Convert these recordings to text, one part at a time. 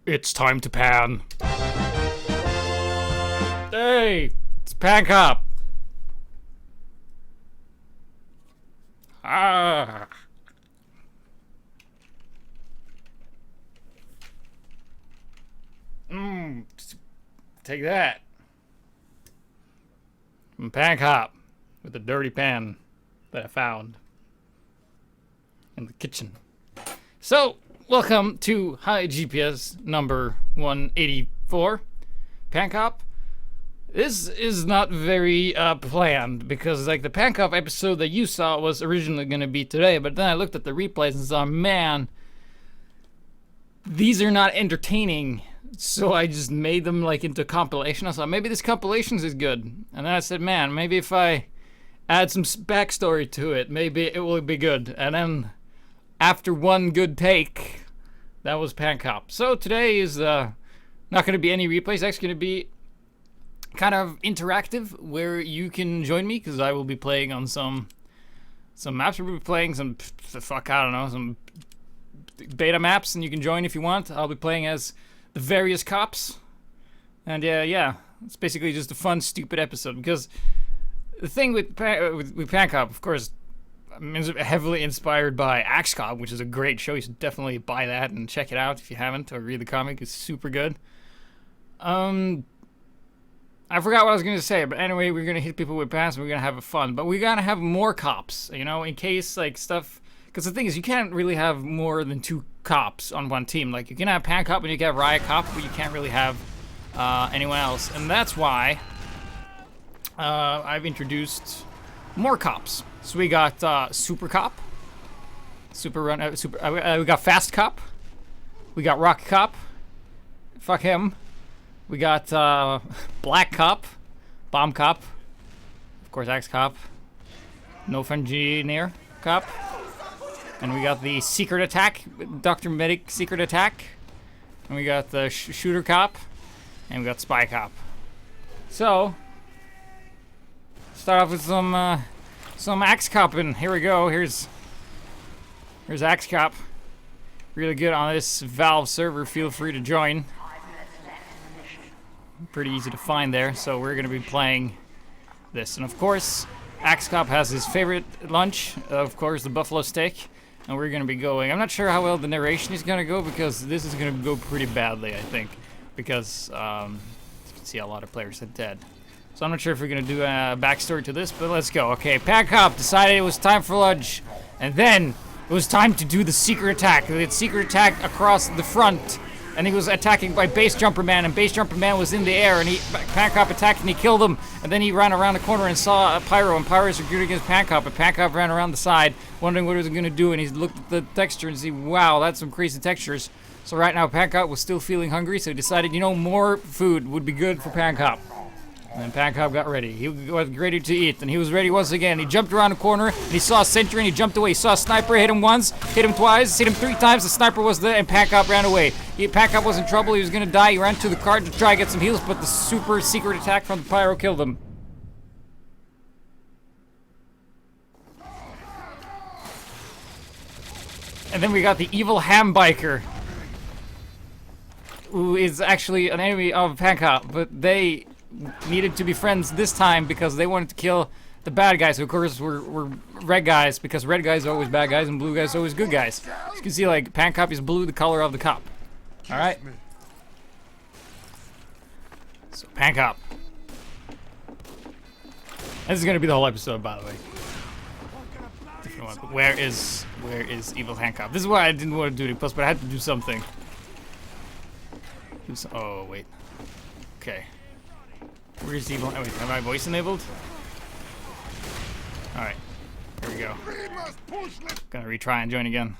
It's time to pan. Hey, it's Pan Cop. Ah. Take that. I'm Pan Cop with a dirty pan that I found in the kitchen. So, welcome to HiGPS number 184. Pan Cop. This is not very planned because, like, the Pan Cop episode that you saw was originally going to be today, but then I looked at the replays and saw, man, these are not entertaining. So I just made them like into a compilation. I thought maybe this compilation is good, and then I said, man, maybe if I add some backstory to it, maybe it will be good. And then after one good take, that was Pan Cop. So today is not going to be any replays. It's actually going to be kind of interactive, where you can join me because I will be playing on some maps. We'll be playing some some beta maps, and you can join if you want. I'll be playing as the various cops, and yeah, it's basically just a fun, stupid episode. Because the thing with Pan Cop, of course, is heavily inspired by Axe Cop, which is a great show. You should definitely buy that and check it out if you haven't, or read the comic. It's super good. I forgot what I was gonna say, but anyway, we're gonna hit people with pans and we're gonna have fun. But we gotta have more cops, you know, in case like stuff. Because the thing is, you can't really have more than 2 cops on one team. Like, you can have Pan Cop and you can have Riot Cop, but you can't really have anyone else. And that's why I've introduced more cops. So we got Super Cop, we got Fast Cop, we got Rock Cop, fuck him. We got Black Cop, Bomb Cop, of course Axe Cop, No Engineer Cop. And we got the Secret Attack, Dr. Medic Secret Attack. And we got the Shooter Cop. And we got Spy Cop. So, start off with some Axe Cop, and here we go. Here's Axe Cop. Really good on this Valve server. Feel free to join. Pretty easy to find there. So we're gonna be playing this. And of course, Axe Cop has his favorite lunch, of course, the buffalo steak. And we're going to be going. I'm not sure how well the narration is going to go, because this is going to go pretty badly, I think. Because you can see a lot of players are dead. So I'm not sure if we're going to do a backstory to this, but let's go. Okay, Pan Cop decided it was time for lunch. And then it was time to do the secret attack. They had secret attack across the front. And he was attacking by Base Jumper Man, and Base Jumper Man was in the air, and Pan Cop attacked and he killed him, and then he ran around the corner and saw a Pyro, and Pyro is recruiting against Pan Cop, and Pan Cop ran around the side, wondering what he was going to do, and he looked at the texture and see, wow, that's some crazy textures. So right now Pan Cop was still feeling hungry, so he decided, you know, more food would be good for Pan Cop. And then Pan Cop got ready. He was ready to eat, and he was ready once again. He jumped around the corner, and he saw a sentry, and he jumped away. He saw a sniper, hit him once, hit him twice, hit him 3 times. The sniper was there, and Pan Cop ran away. Pan Cop was in trouble. He was going to die. He ran to the car to try to get some heals, but the super secret attack from the Pyro killed him. And then we got the evil ham biker, who is actually an enemy of Pan Cop, but they needed to be friends this time because they wanted to kill the bad guys, who of course were red guys, because red guys are always bad guys and blue guys are always good guys. As you can see, like, Pan Cop is blue, the color of the cop. Alright? So, Pan Cop. This is gonna be the whole episode, by the way. Where is evil Pan Cop? This is why I didn't want to do the post, but I had to do something. Oh, wait. Okay. Where's evil? Oh, wait, have I voice enabled? Alright. Here we go. Gonna retry and join again.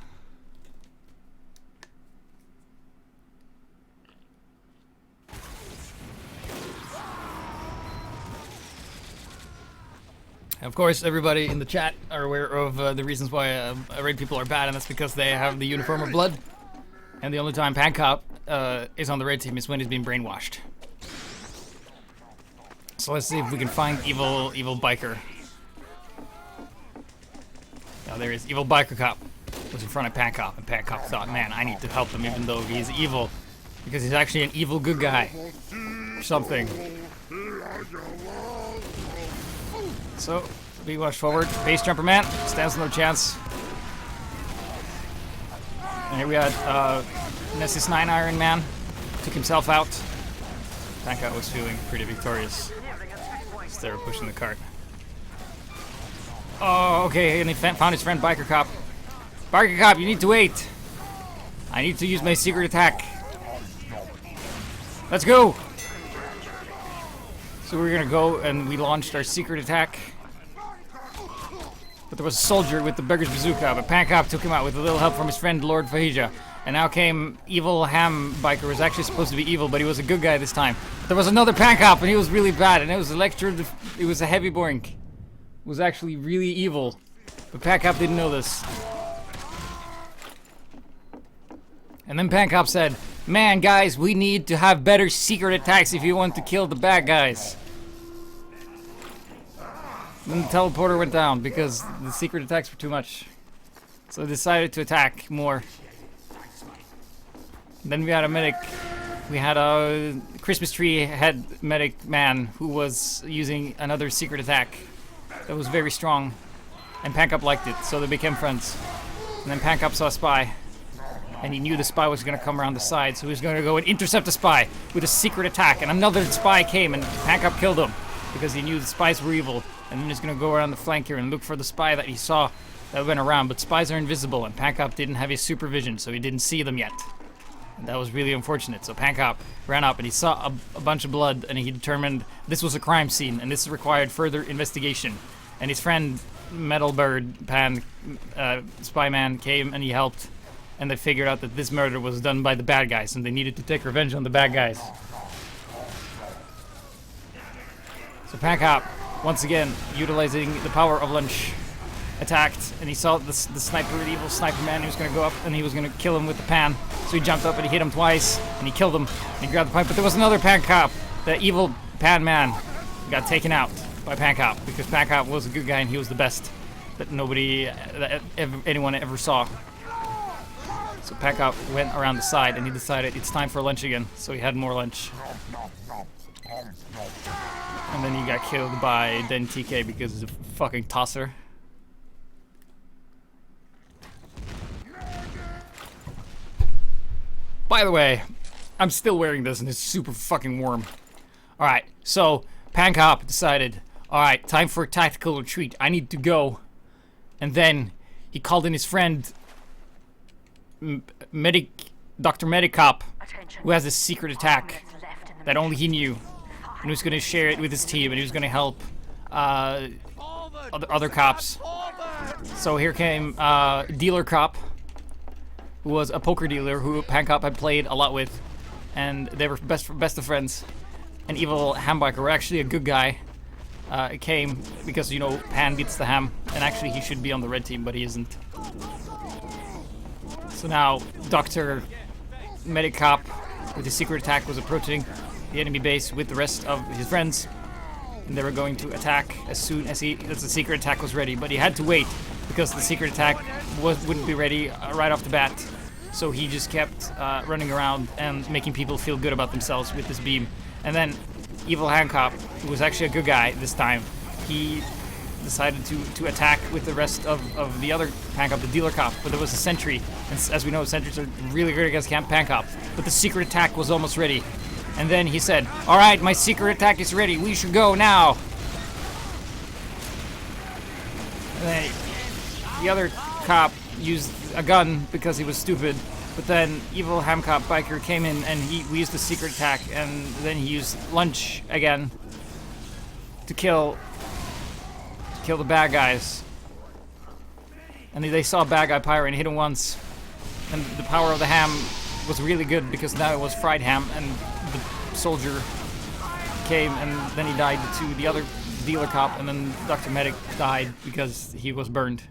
Of course, everybody in the chat are aware of the reasons why raid people are bad, and that's because they have the uniform of blood. And the only time Pan Cop is on the raid team is when he's being brainwashed. So let's see if we can find evil biker. Now there is evil biker cop was in front of Pan Cop, and Pan Cop thought, man, I need to help him even though he's evil. Because he's actually an evil good guy. Or something. So, we watch forward. Base jumper man stands no chance. And here we had Nessus 9 Iron Man. Took himself out. Panka was feeling pretty victorious. So they were pushing the cart. Oh, okay, and he found his friend Biker Cop. Biker Cop, you need to wait. I need to use my secret attack. Let's go. So we're gonna go and we launched our secret attack. But there was a soldier with the beggar's bazooka, but Pancop took him out with a little help from his friend Lord Fahija. And now came Evil Ham Biker, who was actually supposed to be evil, but he was a good guy this time. But there was another Pancop, and he was really bad, and it was it was a heavy boink. It was actually really evil. But Pancop didn't know this. And then Pancop said, man, guys, we need to have better secret attacks if you want to kill the bad guys. Then the teleporter went down because the secret attacks were too much. So they decided to attack more. Then we had a medic. We had a Christmas tree head medic man who was using another secret attack that was very strong. And Pancop liked it, so they became friends. And then Pancop saw a spy. And he knew the spy was going to come around the side, so he was going to go and intercept the spy with a secret attack. And another spy came, and Pancop killed him because he knew the spies were evil. And then he's going to go around the flank here and look for the spy that he saw that went around. But spies are invisible, and Pancop didn't have his supervision, so he didn't see them yet. And that was really unfortunate. So Pancop ran up, and he saw a bunch of blood, and he determined this was a crime scene, and this required further investigation. And his friend, Metalbird Spy Man, came and he helped. And they figured out that this murder was done by the bad guys, and they needed to take revenge on the bad guys. So Pancop, once again, utilizing the power of lunch, attacked, and he saw the sniper, the evil sniper man, he was going to go up, and he was going to kill him with the pan. So he jumped up, and he hit him twice, and he killed him, and he grabbed the pipe. But there was another Pancop, the evil pan man, got taken out by Pancop, because Pancop was a good guy, and he was the best that anyone ever saw. So Pancop went around the side and he decided it's time for lunch again. So he had more lunch. And then he got killed by Den TK because he's a fucking tosser. By the way, I'm still wearing this and it's super fucking warm. Alright, so Pancop decided, alright, time for a tactical retreat. I need to go. And then he called in his friend Dr. Medicop, who has a secret attack that only he knew, and he was going to share it with his team, and he was going to help other cops. So here came Dealer Cop, who was a poker dealer who Pancop had played a lot with, and they were best of friends. And Evil Hambiker were actually a good guy. It came because, you know, Pan beats the Ham, and actually he should be on the red team, but he isn't. So now, Dr. Medicop, with his secret attack, was approaching the enemy base with the rest of his friends. And they were going to attack as soon as the secret attack was ready. But he had to wait, because the secret attack wouldn't be ready right off the bat. So he just kept running around and making people feel good about themselves with this beam. And then, Evil Handcop, who was actually a good guy this time, he decided to attack with the rest of the other Pancop, the Dealer Cop, but there was a sentry, and as we know, sentries are really good against Pancop, but the secret attack was almost ready. And then he said, alright, my secret attack is ready, we should go now. And then the other cop used a gun because he was stupid, but then Evil Hamcop Biker came in and we used the secret attack, and then he used lunch again to kill the bad guys. And they saw a bad guy pyro and hit him once. And the power of the ham was really good because now it was fried ham, and the soldier came and then he died to the other Dealer Cop, and then Dr. Medic died because he was burned.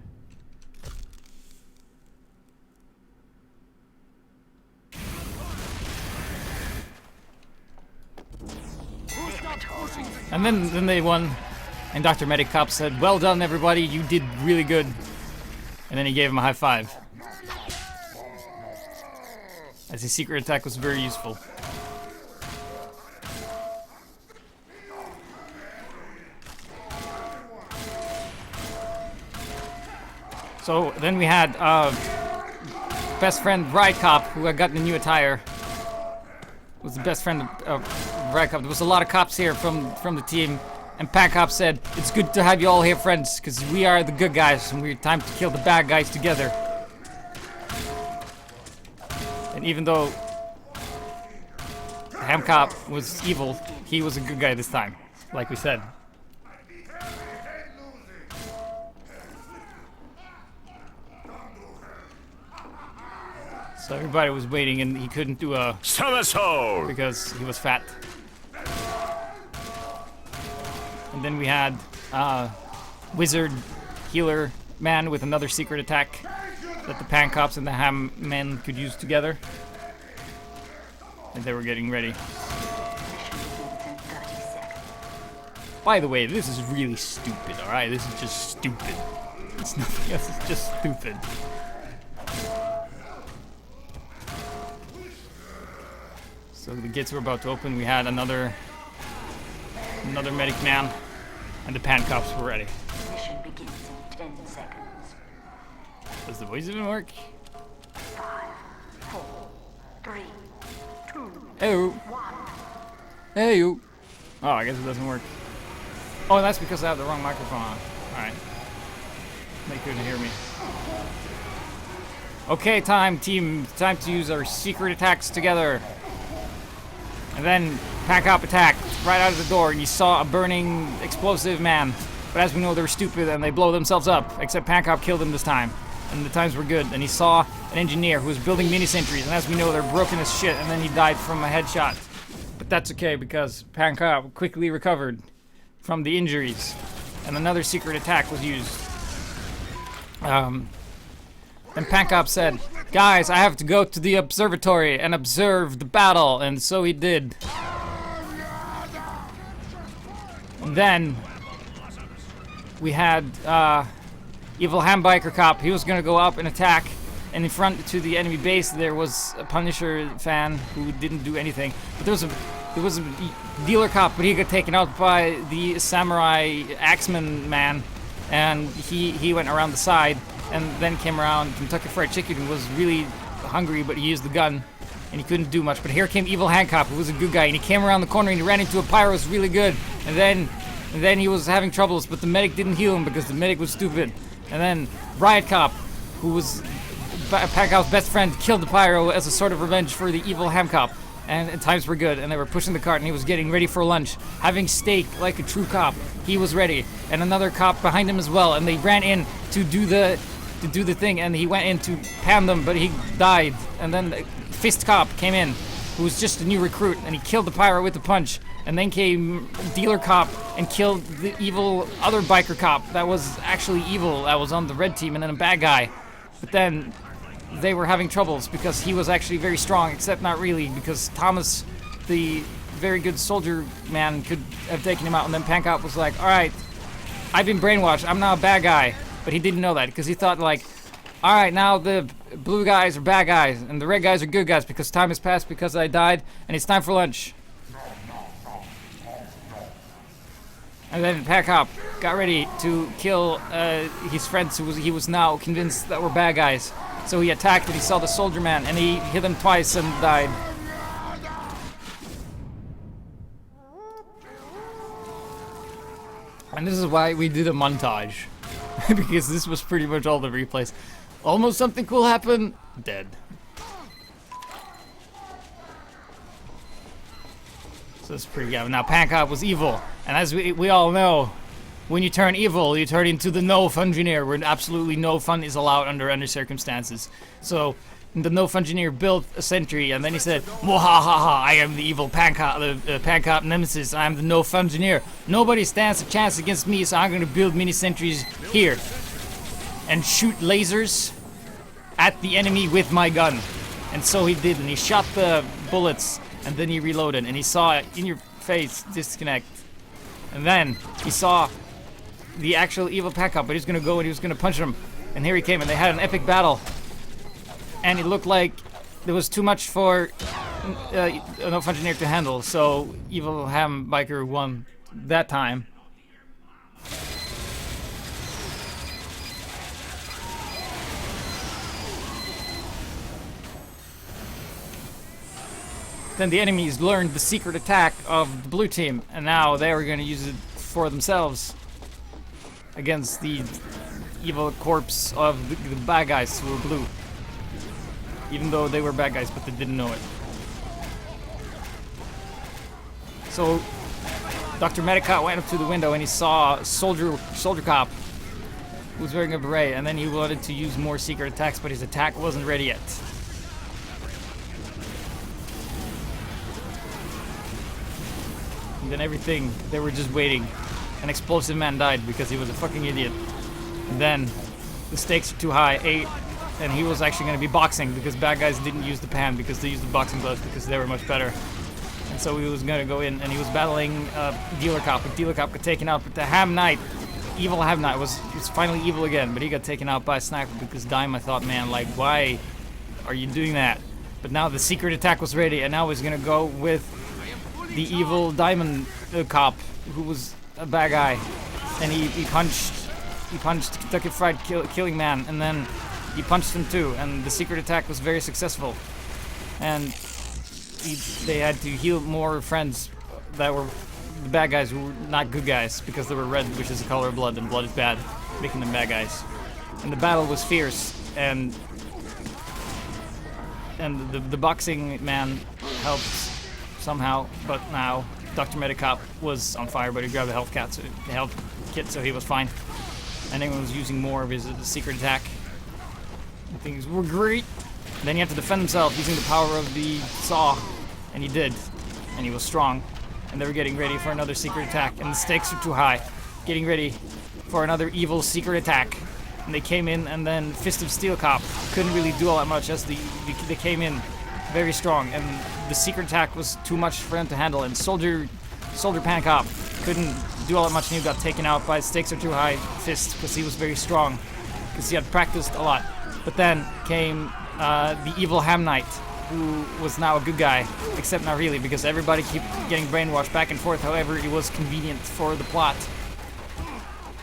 And then they won. And Dr. Medic Cop said, well done everybody, you did really good. And then he gave him a high five. as his secret attack was very useful. So then we had best friend Riot Cop, who had gotten a new attire. Was the best friend of Riot Cop. There was a lot of cops here from the team, and Panop said, "It's good to have you all here, friends, because we are the good guys, and we're time to kill the bad guys together." And even though Ham Cop was evil, he was a good guy this time, like we said. So everybody was waiting, and he couldn't do a somersault because he was fat. And then we had wizard healer man with another secret attack that the Pancops and the Ham men could use together. And they were getting ready. By the way, this is really stupid, alright? This is just stupid. It's nothing else, it's just stupid. So the gates were about to open. We had another medic man, and the Pancops were ready. Mission begins in 10 seconds. Does the voice even work? 5, 4, 3, 2, Hey, 1. hey, you. Oh, I guess it doesn't work. Oh, that's because I have the wrong microphone on. All right, they couldn't hear me. Okay, time to use our secret attacks together. And then Panop attacked right out of the door, and you saw a burning explosive man. But as we know, they're stupid and they blow themselves up. Except Panop killed him this time, and the times were good. And he saw an engineer who was building mini sentries, and as we know, they're broken as shit. And then he died from a headshot. But that's okay because Panop quickly recovered from the injuries, and another secret attack was used. And Panop said, "Guys, I have to go to the observatory and observe the battle," and so he did. And then we had evil Hambiker Cop. He was gonna go up and attack, and in front to the enemy base there was a Punisher fan who didn't do anything. But there was a dealer cop, but he got taken out by the samurai axeman man, and he went around the side. And then came around Kentucky Fried Chicken, who was really hungry, but he used the gun, and he couldn't do much. But here came Evil Hancock, who was a good guy, and he came around the corner and he ran into a pyro, was really good. And then he was having troubles, but the medic didn't heal him because the medic was stupid. And then Riot Cop, who was Packow's best friend, killed the pyro as a sort of revenge for the Evil Ham Cop. And times were good, and they were pushing the cart, and he was getting ready for lunch, having steak like a true cop. He was ready, and another cop behind him as well, and they ran in to do the thing, and he went in to pan them, but he died. And then the Fist Cop came in, who was just a new recruit, and he killed the pyro with a punch. And then came Dealer Cop and killed the evil other biker cop that was actually evil, that was on the red team, and then a bad guy. But then they were having troubles because he was actually very strong, except not really, because Thomas, the very good soldier man, could have taken him out. And then Pancop was like, "Alright, I've been brainwashed, I'm now a bad guy." But he didn't know that, because he thought like, "Alright, now the blue guys are bad guys, and the red guys are good guys, because time has passed because I died, and it's time for lunch." And then Pancop got ready to kill his friends who he was now convinced that were bad guys. So he attacked and he saw the soldier man, and he hit him twice and died. And this is why we did a montage. Because this was pretty much all the replays. Almost something cool happened. Dead. So that's pretty good. Now Pancop was evil. And as we all know, when you turn evil, you turn into the no fun engineer, where absolutely no fun is allowed under any circumstances. So the no fun engineer built a sentry, and then he said, "Mwahaha, I am the evil Pancop, the Pancop nemesis. I am the no fun engineer. Nobody stands a chance against me, so I'm going to build mini sentries here and shoot lasers at the enemy with my gun." And so he did, and he shot the bullets, and then he reloaded, and he saw it in your face disconnect. And then he saw the actual evil Pancop, but he was going to go and he was going to punch him. And here he came, and they had an epic battle. And it looked like there was too much for an off engineer to handle, so Evil Ham Biker won that time. Then the enemies learned the secret attack of the blue team, and now they were going to use it for themselves against the evil corpse of the bad guys who were blue. Even though they were bad guys, but they didn't know it. So Dr. Medicott went up to the window and he saw a soldier cop who was wearing a beret, and then he wanted to use more secret attacks, but his attack wasn't ready yet. And then everything, they were just waiting. An explosive man died because he was a fucking idiot. And then the stakes are too high, and he was actually going to be boxing because bad guys didn't use the pan because they used the boxing gloves because they were much better. And so he was going to go in and he was battling Dealer Cop. But Dealer Cop got taken out, but the Ham Knight, Evil Ham Knight, was finally evil again, but he got taken out by a sniper because Dime, I thought, man, like, why are you doing that? But now the secret attack was ready, and now he's going to go with the evil Diamond Cop, who was a bad guy. And he punched Kentucky Fried Killing Man, and then he punched him too, and the secret attack was very successful. And they had to heal more friends that were the bad guys who were not good guys because they were red, which is the color of blood, and blood is bad, making them bad guys. And the battle was fierce, and the boxing man helped somehow, but now Dr. Medicop was on fire, but he grabbed the health kit, so he was fine. And then he was using more of his secret attack. And things were great. Then he had to defend himself using the power of the saw, and he did, and he was strong. And they were getting ready for another secret attack, and the stakes are too high. Getting ready for another evil secret attack. And they came in, and then Fist of Steel Cop couldn't really do all that much as they came in very strong, and the secret attack was too much for them to handle, and Soldier Pan Cop couldn't do all that much, and he got taken out by Stakes Are Too High Fist because he was very strong, because he had practiced a lot. But then came the evil Ham Knight, who was now a good guy, except not really, because everybody kept getting brainwashed back and forth. However, it was convenient for the plot.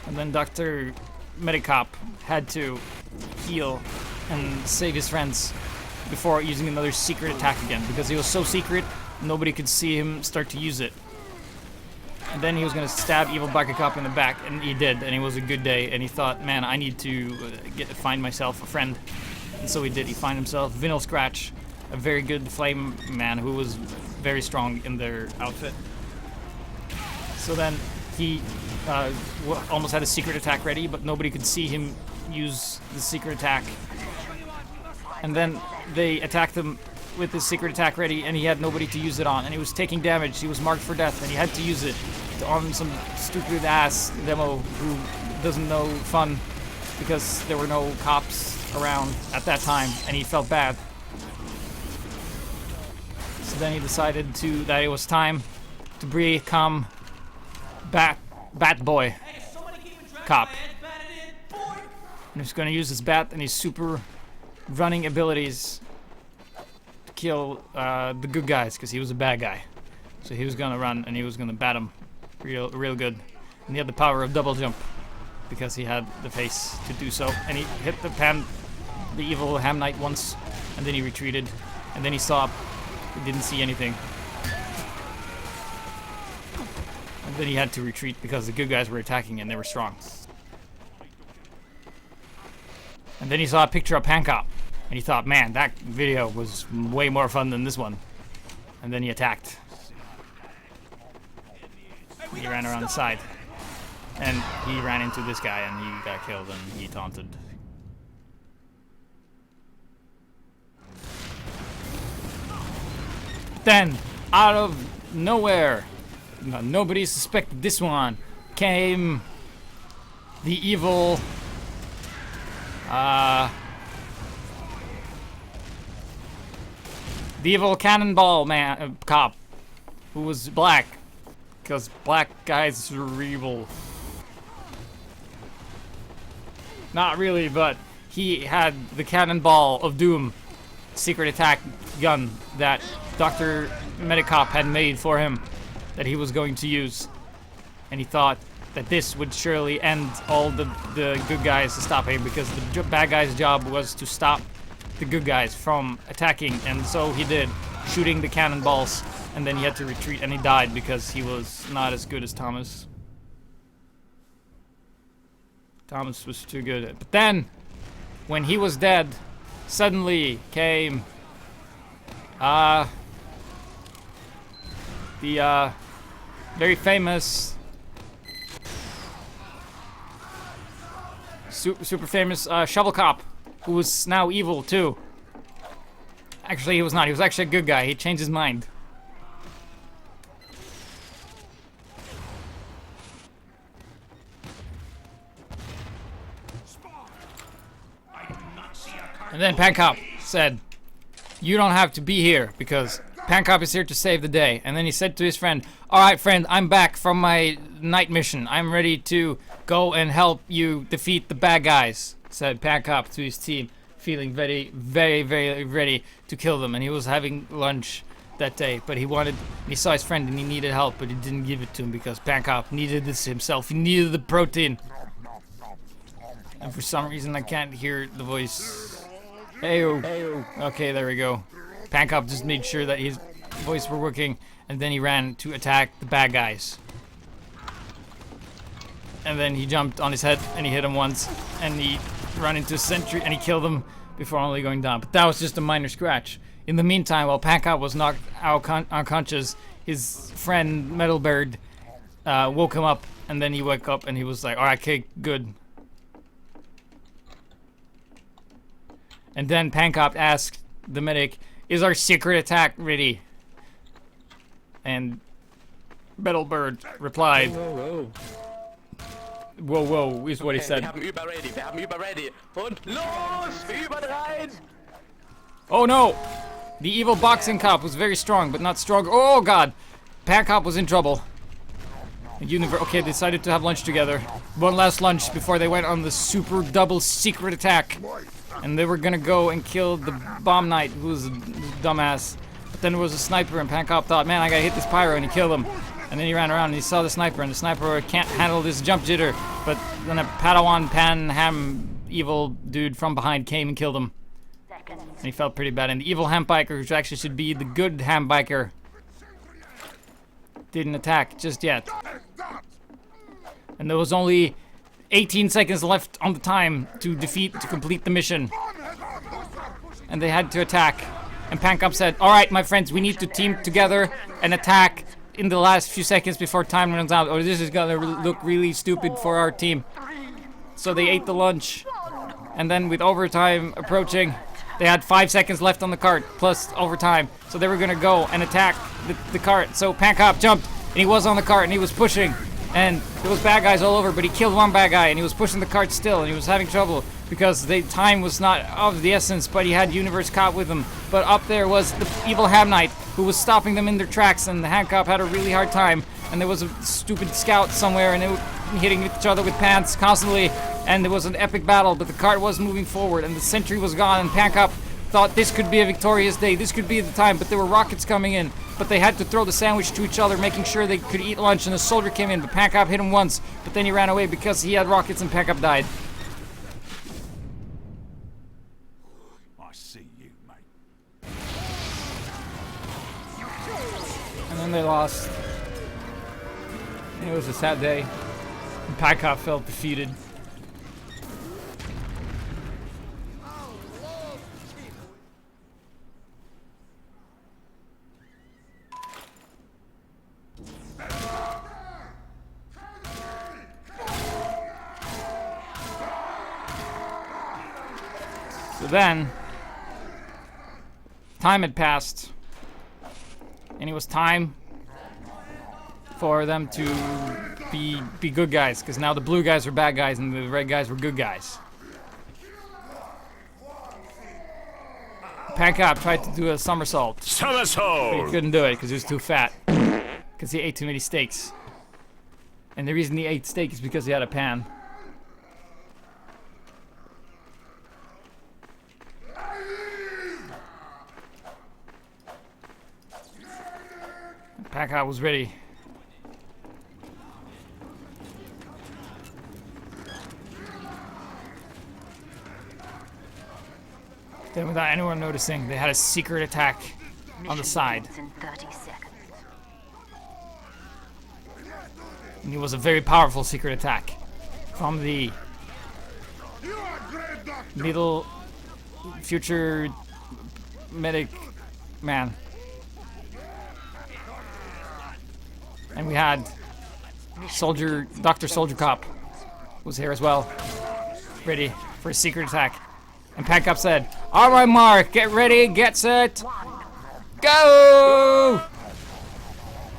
And then Dr. Medicop had to heal and save his friends before using another secret attack again, because he was so secret, nobody could see him start to use it. And then he was going to stab Evil Biker Cop in the back, and he did, and it was a good day, and he thought, man, I need to find myself a friend. And so he did. He found himself Vinyl Scratch, a very good flame man who was very strong in their outfit. So then he almost had a secret attack ready, but nobody could see him use the secret attack. And then they attacked him with his secret attack ready, and he had nobody to use it on, and he was taking damage. He was marked for death, and he had to use it on some stupid ass demo who doesn't know fun because there were no cops around at that time, and he felt bad. So then he decided that it was time to become Bat Boy Cop. And he's going to use his bat and his super running abilities to kill the good guys, because he was a bad guy. So he was gonna run and he was gonna bat him real good. And he had the power of double jump because he had the face to do so. And he hit the evil Ham Knight once, and then he retreated, and then he stopped. He didn't see anything. And then he had to retreat because the good guys were attacking and they were strong. And then he saw a picture of Pancop, and he thought, man, that video was way more fun than this one. And then he attacked. He ran around the side. And he ran into this guy, and he got killed, and he taunted. Then, out of nowhere, nobody suspected this one, came the evil cannonball man cop, who was black, because black guys are evil. Not really, but he had the cannonball of doom, secret attack gun that Dr. Medicop had made for him that he was going to use. And he thought that this would surely end all the good guys to stop him, because the bad guy's job was to stop the good guys from attacking, and so he did, shooting the cannonballs, and then he had to retreat, and he died because he was not as good as Thomas. Thomas was too good. But then, when he was dead, suddenly came the very famous super famous Shovel Cop, who was now evil too. Actually, he was not. He was actually a good guy. He changed his mind. And then Pancop said, "You don't have to be here, because Pancop is here to save the day." And then he said to his friend, "Alright friend, I'm back from my night mission. I'm ready to go and help you defeat the bad guys," said Pancop to his team, feeling very, very, very ready to kill them. And he was having lunch that day, but he saw his friend and he needed help, but he didn't give it to him because Pancop needed this himself. He needed the protein. And for some reason I can't hear the voice. Heyo. Okay, there we go. Pancop just made sure that his voice were working, and then he ran to attack the bad guys. And then he jumped on his head and he hit him once, and he ran into a sentry and he killed him before only going down. But that was just a minor scratch. In the meantime, while Pancop was knocked out unconscious, his friend Metalbird woke him up, and then he woke up and he was like, "Alright, okay, good." And then Pancop asked the medic, "Is our secret attack ready?" And Metalbird replied, "Whoa, whoa," is what he said. Wir haben überready. Und los, wir überrein! Oh no! The evil boxing cop was very strong, but not strong. Oh god! Pancop was in trouble. Okay, they decided to have lunch together. One last lunch before they went on the super double secret attack. And they were gonna go and kill the bomb knight, who was a dumbass. But then there was a sniper, and Pancop thought, "Man, I gotta hit this pyro," and he killed him. And then he ran around and he saw the sniper, and the sniper can't handle this jump jitter. But then a Padawan Pan-Ham evil dude from behind came and killed him. And he felt pretty bad. And the evil ham biker, which actually should be the good ham biker, didn't attack just yet. And there was only 18 seconds left on the time to complete the mission. And they had to attack. And Pancop said, "Alright, my friends, we need to team together and attack in the last few seconds before time runs out, or this is gonna look really stupid for our team." So they ate the lunch. And then with overtime approaching, they had 5 seconds left on the cart, plus overtime. So they were gonna go and attack the cart. So Pancop jumped, and he was on the cart, and he was pushing. And there was bad guys all over, but he killed one bad guy, and he was pushing the cart still, and he was having trouble because the time was not of the essence, but he had Universe Cop with him. But up there was the evil Ham Knight, who was stopping them in their tracks, and the Ham Cop had a really hard time. And there was a stupid scout somewhere, and they were hitting each other with pants constantly, and there was an epic battle, but the cart was moving forward, and the sentry was gone, and Pancop thought this could be a victorious day, this could be the time, but there were rockets coming in. But they had to throw the sandwich to each other, making sure they could eat lunch, and a soldier came in, but Pancop hit him once, but then he ran away because he had rockets, and Pancop died. I see you, mate. And then they lost. And it was a sad day. And Pancop felt defeated. So then, time had passed, and it was time for them to be good guys, because now the blue guys were bad guys and the red guys were good guys. Pancop tried to do a somersault, but he Somersault! couldn't do it because he was too fat, because he ate too many steaks. And the reason he ate steak is because he had a pan. Pack-Out was ready. Then without anyone noticing, they had a secret attack on the side. Begins in 30 seconds. And it was a very powerful secret attack from the little future medic man. And we had Dr. Soldier Cop was here as well, ready for a secret attack. And Pack-Up said, "All right, Mark, get ready, get set, go!"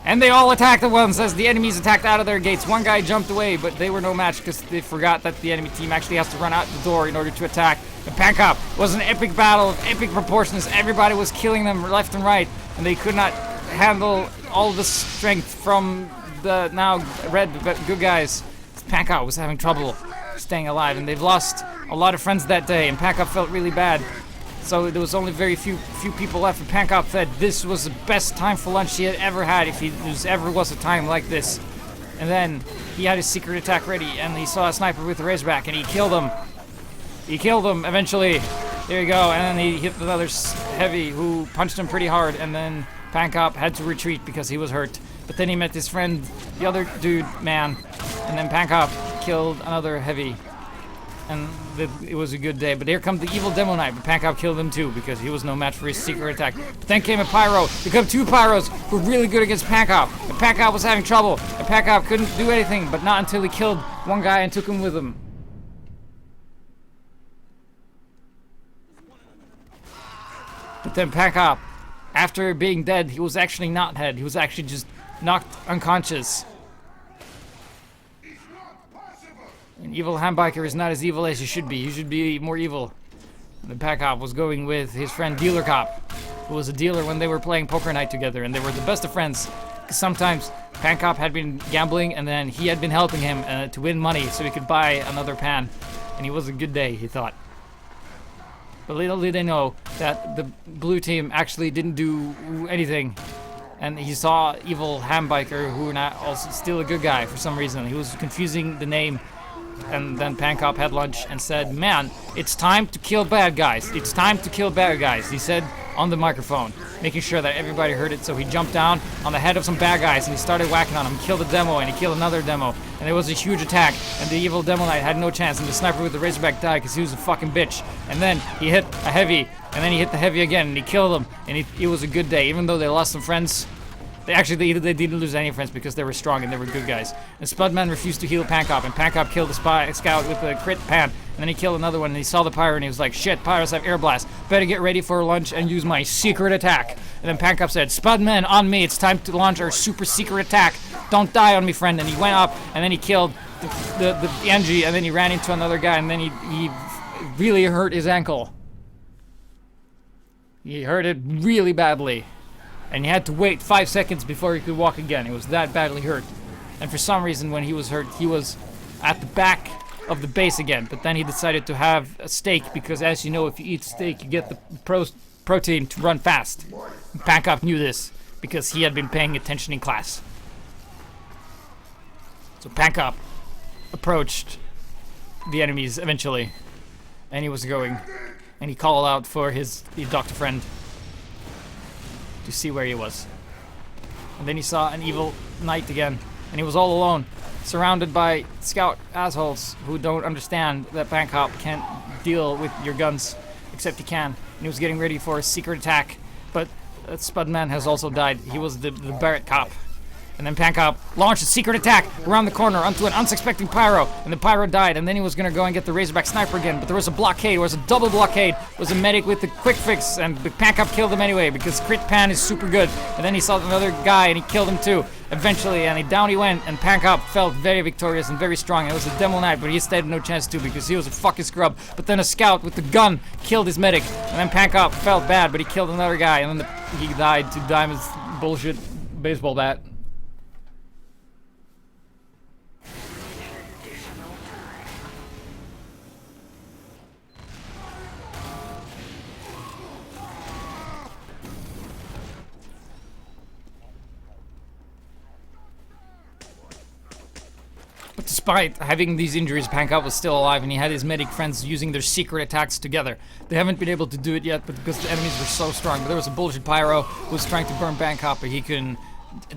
And they all attacked at once as the enemies attacked out of their gates. One guy jumped away, but they were no match because they forgot that the enemy team actually has to run out the door in order to attack. And Pack-Up was an epic battle of epic proportions. Everybody was killing them left and right, and they could not handle all the strength from the now red good guys. Pack-Up was having trouble staying alive, and they've lost a lot of friends that day, and Pack-Up felt really bad. So there was only very few people left, and Pack-Up said this was the best time for lunch he had ever had, if there ever was a time like this. And then he had his secret attack ready, and he saw a sniper with a razorback, and he killed him. He killed him eventually. There you go. And then he hit another heavy who punched him pretty hard, and then Pack-Up had to retreat because he was hurt. But then he met his friend, the other dude, man, and then Pack-Up killed another heavy. And it was a good day. But here come the evil Demo Knight, but Pack-Up killed him too because he was no match for his secret attack. But then came a Pyro. Become two Pyros who were really good against Pack-Up. And Pack-Up was having trouble. And Pack-Up couldn't do anything, but not until he killed one guy and took him with him. But then Pack-Up, after being dead, he was actually not dead. He was actually just knocked unconscious. An evil handbiker is not as evil as he should be. He should be more evil. And the Pack-Up was going with his friend Dealer Cop, who was a dealer when they were playing poker night together, and they were the best of friends. Because sometimes Pack-Up had been gambling, and then he had been helping him to win money so he could buy another pan. And it was a good day, he thought. But little did they know that the blue team actually didn't do anything. And he saw evil handbiker, who not also still a good guy for some reason. He was confusing the name. And then Pack-Up had lunch and said, "Man, it's time to kill bad guys. It's time to kill bad guys," he said on the microphone, making sure that everybody heard it. So he jumped down on the head of some bad guys and he started whacking on them. He killed a demo and he killed another demo. And it was a huge attack. And the evil Demo Knight had no chance. And the sniper with the razorback died because he was a fucking bitch. And then he hit a heavy. And then he hit the heavy again and he killed him. And it was a good day. Even though they lost some friends, they didn't lose any friends because they were strong and they were good guys. And Spudman refused to heal Pack-Up, and Pack-Up killed the scout with a crit pan. And then he killed another one, and he saw the pyro, and he was like, "Shit, pyros have air blast. Better get ready for lunch and use my secret attack." And then Pack-Up said, "Spudman, on me. It's time to launch our super secret attack. Don't die on me, friend." And he went up, and then he killed the Angie, and then he ran into another guy, and then he really hurt his ankle. He hurt it really badly. And he had to wait 5 seconds before he could walk again. He was that badly hurt. And for some reason, when he was hurt, he was at the back of the base again. But then he decided to have a steak because, as you know, if you eat steak, you get the protein to run fast. And Pack-Up knew this because he had been paying attention in class. So Pack-Up approached the enemies eventually. And he was going. And he called out for his doctor friend to see where he was. And then he saw an evil knight again, and he was all alone, surrounded by scout assholes who don't understand that Pack-Up can't deal with your guns, except he can. And he was getting ready for a secret attack, but Spudman has also died. He was the Barrett cop. And then Pack-Up launched a secret attack around the corner onto an unsuspecting pyro, and the pyro died, and then he was gonna go and get the razorback sniper again, but there was a blockade. There was a double blockade. It was a medic with the quick fix, and the Pack-Up killed him anyway because crit pan is super good. And then he saw another guy and he killed him too eventually, and down he went, and Pack-Up felt very victorious and very strong. It was a Demo Knight, but he stayed no chance to because he was a fucking scrub. But then a scout with the gun killed his medic, and then Pack-Up felt bad, but he killed another guy, and then he died to Diamond's bullshit baseball bat. But despite having these injuries, Pankop was still alive, and he had his medic friends using their secret attacks together. They haven't been able to do it yet, but because the enemies were so strong. But there was a bullshit pyro who was trying to burn Pankop, but he couldn't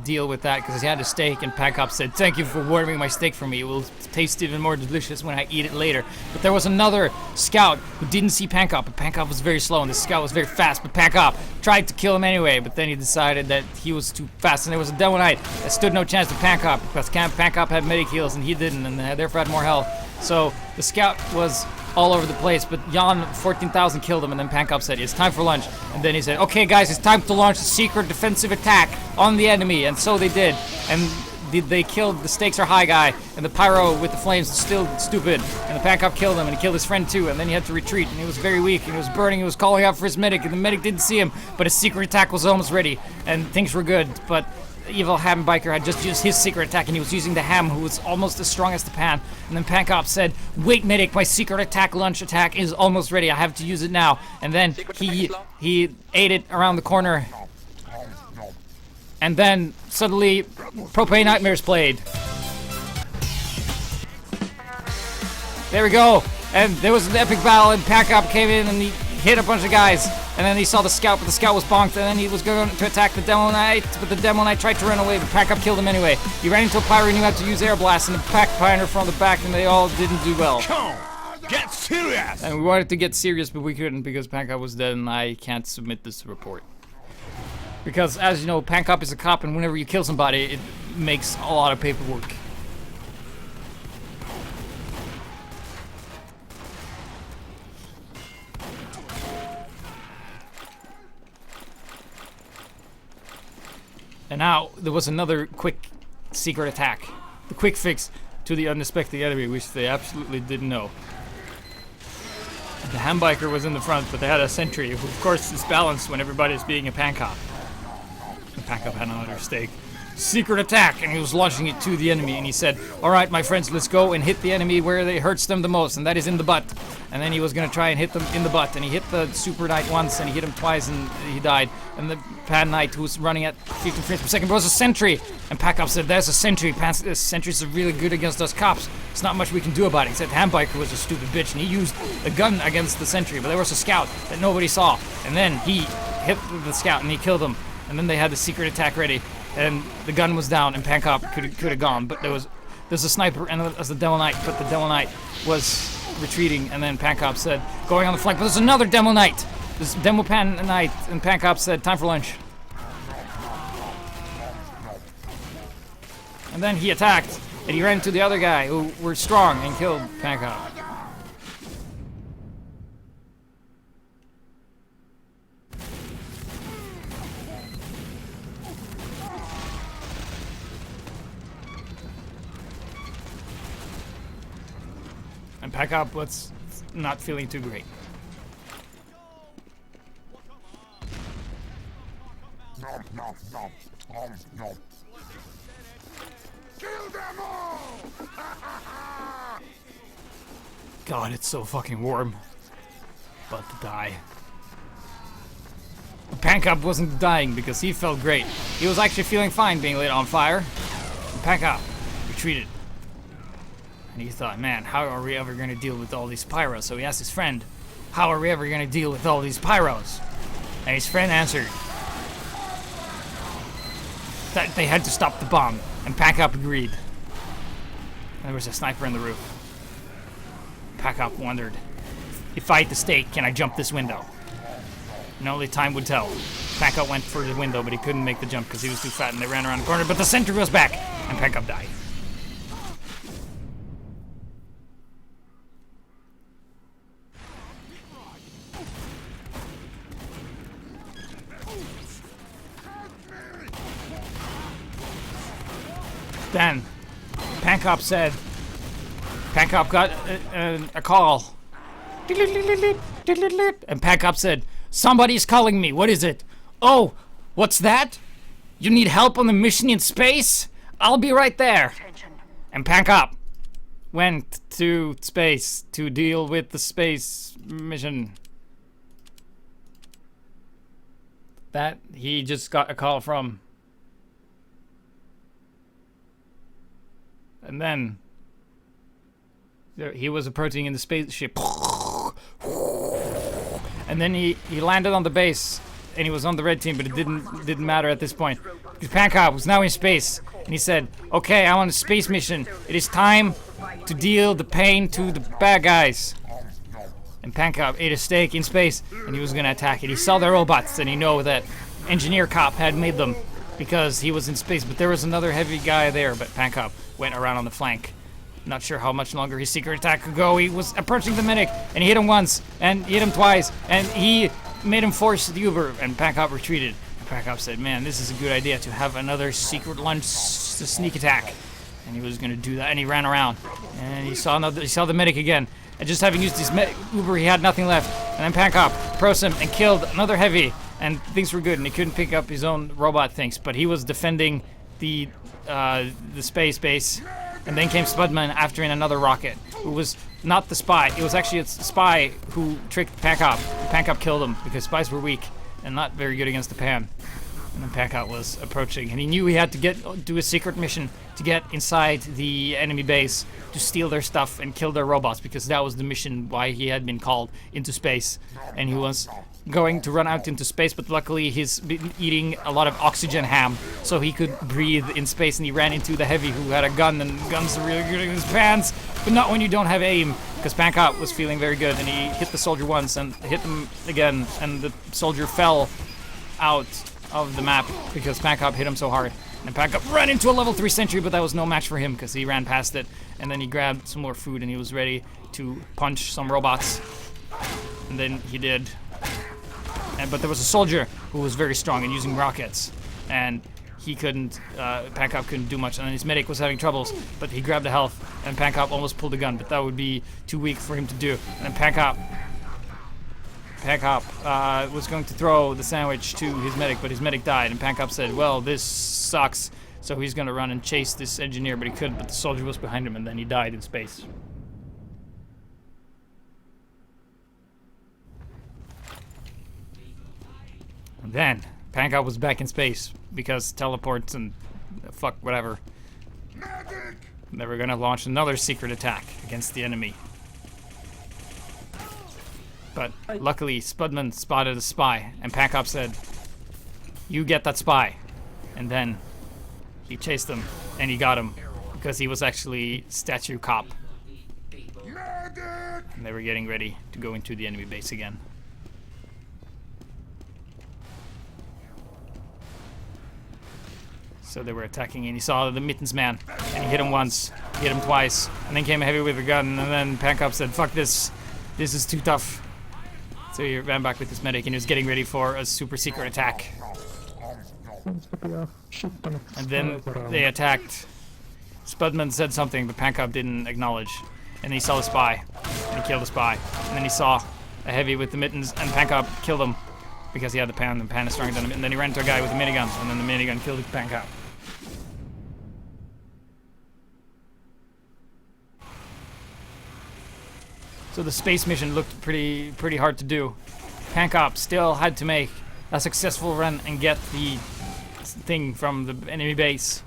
deal with that because he had a steak, and Pankop said, "Thank you for warming my steak for me. It will taste even more delicious when I eat it later." But there was another scout who didn't see Pankop, but Pankop was very slow, and the scout was very fast, but Pankop tried to kill him anyway, but then he decided that he was too fast, and there was a Demo Knight that stood no chance to Pankop because Pankop had medic heals and he didn't, and therefore had more health. So the scout was all over the place, but Jan 14,000 killed him, and then Pankop said, "It's time for lunch." And then he said, "Okay guys, it's time to launch a secret defensive attack on the enemy," and so they did. And they killed the stakes are high guy, and the pyro with the flames is still stupid, and the Pankop killed him, and he killed his friend too, and then he had to retreat, and he was very weak, and he was burning, he was calling out for his medic, and the medic didn't see him, but his secret attack was almost ready, and things were good, but evil ham biker had just used his secret attack, and he was using the ham, who was almost as strong as the pan. And then Pankop said, "Wait, medic, my secret attack launch attack is almost ready. I have to use it now." And then he ate it around the corner. And then suddenly, Propane Nightmares played. There we go. And there was an epic battle, and Pankop came in and he hit a bunch of guys. And then he saw the scout, but the scout was bonked, and then he was going to attack the Demo Knight, but the Demo Knight tried to run away, but Pankop killed him anyway. He ran into a pyro and knew how to use air blast, and the pack pioneer from the back, and they all didn't do well. Come on, get serious! And we wanted to get serious, but we couldn't because Pankop was dead, and I can't submit this report. Because, as you know, Pankop is a cop, and whenever you kill somebody, it makes a lot of paperwork. And now, there was another quick secret attack. The quick fix to the unexpected enemy, which they absolutely didn't know. The Hambiker was in the front, but they had a sentry, who of course is balanced when everybody's being a Pankop. The Pankop had another stake. Secret attack, and he was launching it to the enemy, and he said, "Alright, my friends, let's go and hit the enemy where it hurts them the most, and that is in the butt." And then he was gonna try and hit them in the butt, and he hit the Super Knight once, and he hit him twice, and he died. And the Pan Knight, who was running at 15 frames per second, was a sentry. And Pankop said, "There's a sentry. Sentries are really good against us cops. There's not much we can do about it." He said Hambiker was a stupid bitch, and he used a gun against the sentry, but there was a scout that nobody saw. And then he hit the scout, and he killed him. And then they had the secret attack ready, and the gun was down, and Pankop could have gone, but there's a sniper, and there's the Demo Knight, but the Demo Knight was retreating, and then Pankop said, "Going on the flank," but there's another Demo Knight, this Demo Pan Knight, and Pankop said, "Time for lunch." And then he attacked, and he ran into the other guy who were strong and killed Pankop. And Pankop was not feeling too great. Kill them all! God, it's so fucking warm. About to die. Pankop wasn't dying because he felt great. He was actually feeling fine being lit on fire. And Pankop retreated. And he thought, man, how are we ever going to deal with all these pyros? So he asked his friend, how are we ever going to deal with all these pyros? And his friend answered that they had to stop the bomb. And Pankop agreed. And there was a sniper in the roof. Pankop wondered, if I hit the stake, can I jump this window? And only time would tell. Pankop went for the window, but he couldn't make the jump because he was too fat, and they ran around the corner. But the sentry was back, and Pankop died. Then, Pankop said, Pankop got a call. And Pankop said, somebody's calling me, what is it? Oh, what's that? You need help on the mission in space? I'll be right there. Attention. And Pankop went to space to deal with the space mission. That he just got a call from. And then He was approaching in the spaceship. And then he landed on the base, and he was on the red team, but it didn't matter at this point. Because Pancop was now in space, and he said, okay, I'm on a space mission. It is time to deal the pain to the bad guys. And Pancop ate a steak in space, and he was gonna attack it. He saw the robots, and he knew that Engineer Cop had made them because he was in space, but there was another heavy guy there, but Pancop went around on the flank. Not sure how much longer his secret attack could go. He was approaching the medic, and he hit him once, and he hit him twice, and he made him force the Uber, and Pancop retreated. Pancop said, man, this is a good idea to have another secret lunge sneak attack. And he was gonna do that, and he ran around, and he saw the medic again. And just having used his Uber, he had nothing left. And then Pancop approached him and killed another heavy, and things were good, and he couldn't pick up his own robot things, but he was defending the space base. And then came Spudman after in another rocket, who was not the spy. It was actually a spy who tricked Pancop. Pancop killed him because spies were weak and not very good against the Pan. And then Pancop was approaching, and he knew he had to do a secret mission to get inside the enemy base to steal their stuff and kill their robots, because that was the mission why he had been called into space. And he was going to run out into space, but luckily he's been eating a lot of oxygen ham, so he could breathe in space, and he ran into the heavy who had a gun, and guns are really good in his pants, but not when you don't have aim, because Pancop was feeling very good, and he hit the soldier once and hit him again, and the soldier fell out of the map because Pancop hit him so hard. And Pancop ran into a level 3 sentry, but that was no match for him because he ran past it, and then he grabbed some more food, and he was ready to punch some robots, and then he did. But there was a soldier who was very strong and using rockets, and he couldn't, Pancop couldn't do much, and then his medic was having troubles, but he grabbed the health, and Pancop almost pulled the gun, but that would be too weak for him to do. And then Pancop was going to throw the sandwich to his medic, but his medic died, and Pancop said, well, this sucks, so he's gonna run and chase this engineer, but he couldn't, but the soldier was behind him, and then he died in space. And then Pancop was back in space because teleports and fuck whatever. They were gonna launch another secret attack against the enemy. But luckily Spudman spotted a spy, and Pancop said, you get that spy. And then he chased him, and he got him because he was actually Statue Cop. And they were getting ready to go into the enemy base again. So they were attacking, and he saw the Mittens man, and he hit him once, hit him twice, and then came a heavy with a gun, and then Pancop said, fuck this is too tough. So he ran back with his medic, and he was getting ready for a super secret attack. And then they attacked. Spudman said something, but Pancop didn't acknowledge. And he saw the spy, and he killed the spy. And then he saw a heavy with the Mittens, and Pancop killed him because he had the Pan, and the Pan is stronger than him. And then he ran into a guy with a minigun, and then the minigun killed Pancop. So the space mission looked pretty hard to do. Pancop still had to make a successful run and get the thing from the enemy base,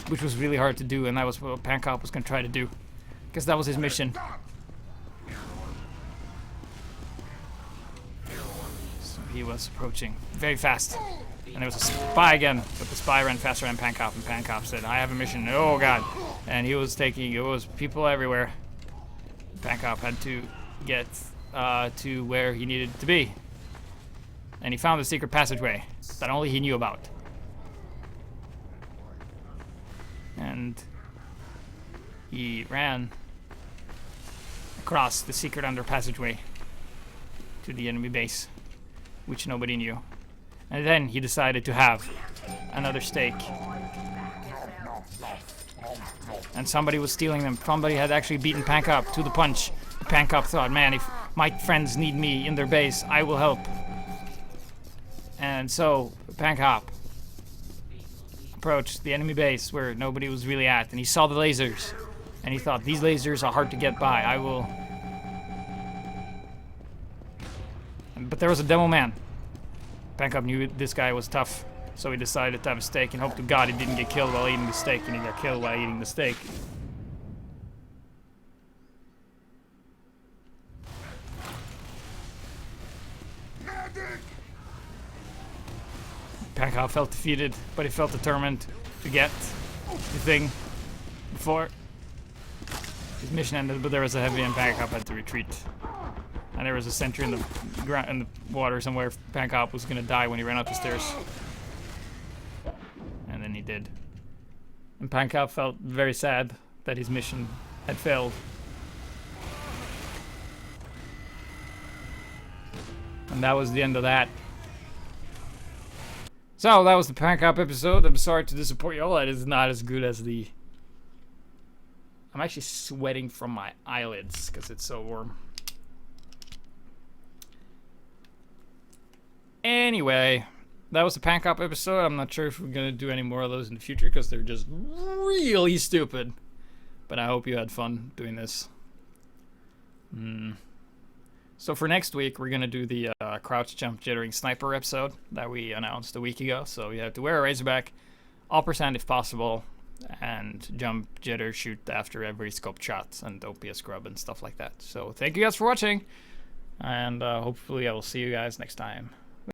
which was really hard to do, and that was what Pancop was going to try to do, because that was his mission. So he was approaching very fast, and there was a spy again, but the spy ran faster than Pancop, and Pancop said, I have a mission, oh god, and it was people everywhere. Pancop had to get to where he needed to be, and he found the secret passageway that only he knew about. And he ran across the secret under passageway to the enemy base, which nobody knew. And then he decided to have another steak. And somebody was stealing them. Somebody had actually beaten Pancop to the punch. Pancop thought, man, if my friends need me in their base, I will help. And so Pancop approached the enemy base where nobody was really at, and he saw the lasers, and he thought, these lasers are hard to get by, I will. But there was a demo man. Pancop knew this guy was tough, so he decided to have a steak and hoped to God he didn't get killed while eating the steak, and he got killed while eating the steak. felt defeated, but he felt determined to get the thing before his mission ended. But there was a heavy and Pancop had to retreat. And there was a sentry in the water somewhere. Pancop was gonna die when he ran up the stairs. And then he did. And Pancop felt very sad that his mission had failed. And that was the end of that. So that was the Pancop episode. I'm sorry to disappoint you all. It is not as good as the... I'm actually sweating from my eyelids because it's so warm. Anyway, that was the Pancop episode. I'm not sure if we're going to do any more of those in the future because they're just really stupid. But I hope you had fun doing this. So for next week, we're going to do the crouch jump jittering sniper episode that we announced a week ago. So you have to wear a Razorback, all percent if possible, and jump, jitter, shoot after every scoped shot, and don't be a scrub and stuff like that. So thank you guys for watching, and hopefully I will see you guys next time.